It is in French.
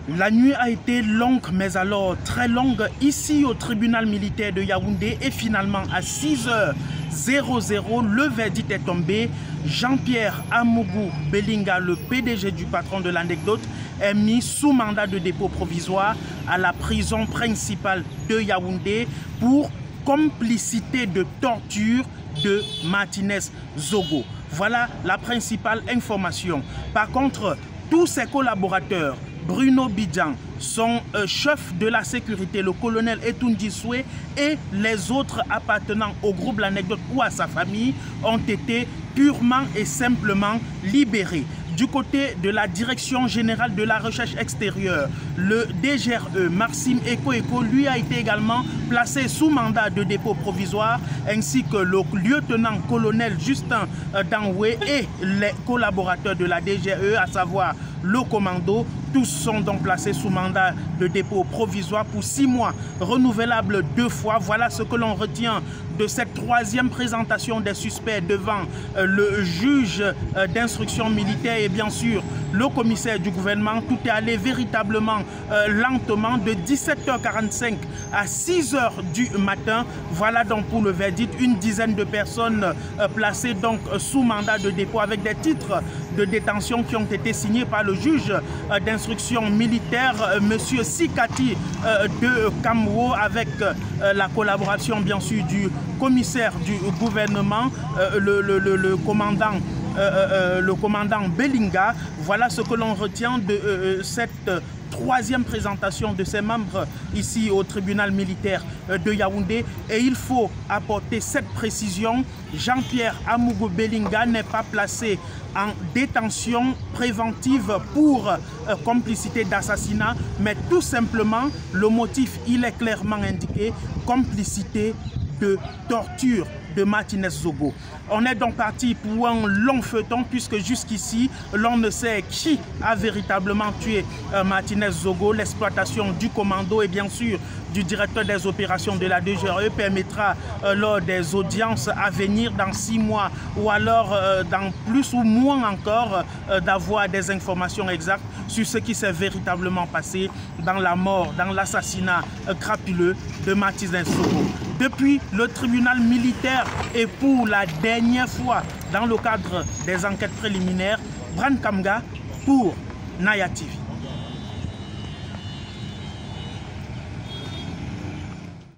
La nuit a été longue, mais alors très longue, ici au tribunal militaire de Yaoundé. Et finalement, à 6h00, le verdict est tombé. Jean-Pierre Amougou Belinga, le PDG du patron de l'anecdote, est mis sous mandat de dépôt provisoire à la prison principale de Yaoundé pour complicité de torture de Martinez Zogo. Voilà la principale information. Par contre, tous ses collaborateurs, Bruno Bidjan, son chef de la sécurité, le colonel Etoundi Soué, et les autres appartenant au groupe L'Anecdote ou à sa famille ont été purement et simplement libérés. Du côté de la Direction Générale de la Recherche Extérieure, le DGRE, Maxime Eko, lui a été également placé sous mandat de dépôt provisoire, ainsi que le lieutenant-colonel Justin Danoué et les collaborateurs de la DGRE, à savoir le commando. Tous sont donc placés sous mandat de dépôt provisoire pour 6 mois, renouvelable 2 fois. Voilà ce que l'on retient de cette troisième présentation des suspects devant le juge d'instruction militaire et bien sûr le commissaire du gouvernement. Tout est allé véritablement lentement de 17h45 à 6h du matin. Voilà donc pour le verdict, une dizaine de personnes placées donc sous mandat de dépôt avec des titres de détention qui ont été signés par le juge d'instruction militaire, M. Sikati de Kamwo, avec la collaboration bien sûr du commissaire du gouvernement, le commandant Belinga. Voilà ce que l'on retient de cette troisième présentation de ses membres ici au tribunal militaire de Yaoundé. Et il faut apporter cette précision: Jean-Pierre Amougou Belinga n'est pas placé en détention préventive pour complicité d'assassinat, mais tout simplement le motif, il est clairement indiqué: complicité de torture de Martinez Zogo. On est donc parti pour un long feuilleton, puisque jusqu'ici, l'on ne sait qui a véritablement tué Martinez Zogo. L'exploitation du commando et bien sûr du directeur des opérations de la DGRE permettra lors des audiences à venir dans 6 mois ou alors dans plus ou moins encore d'avoir des informations exactes sur ce qui s'est véritablement passé dans la mort, dans l'assassinat crapuleux de Martinez Zogo. Depuis le tribunal militaire et pour la dernière fois dans le cadre des enquêtes préliminaires, Bran Kamga pour Naya TV.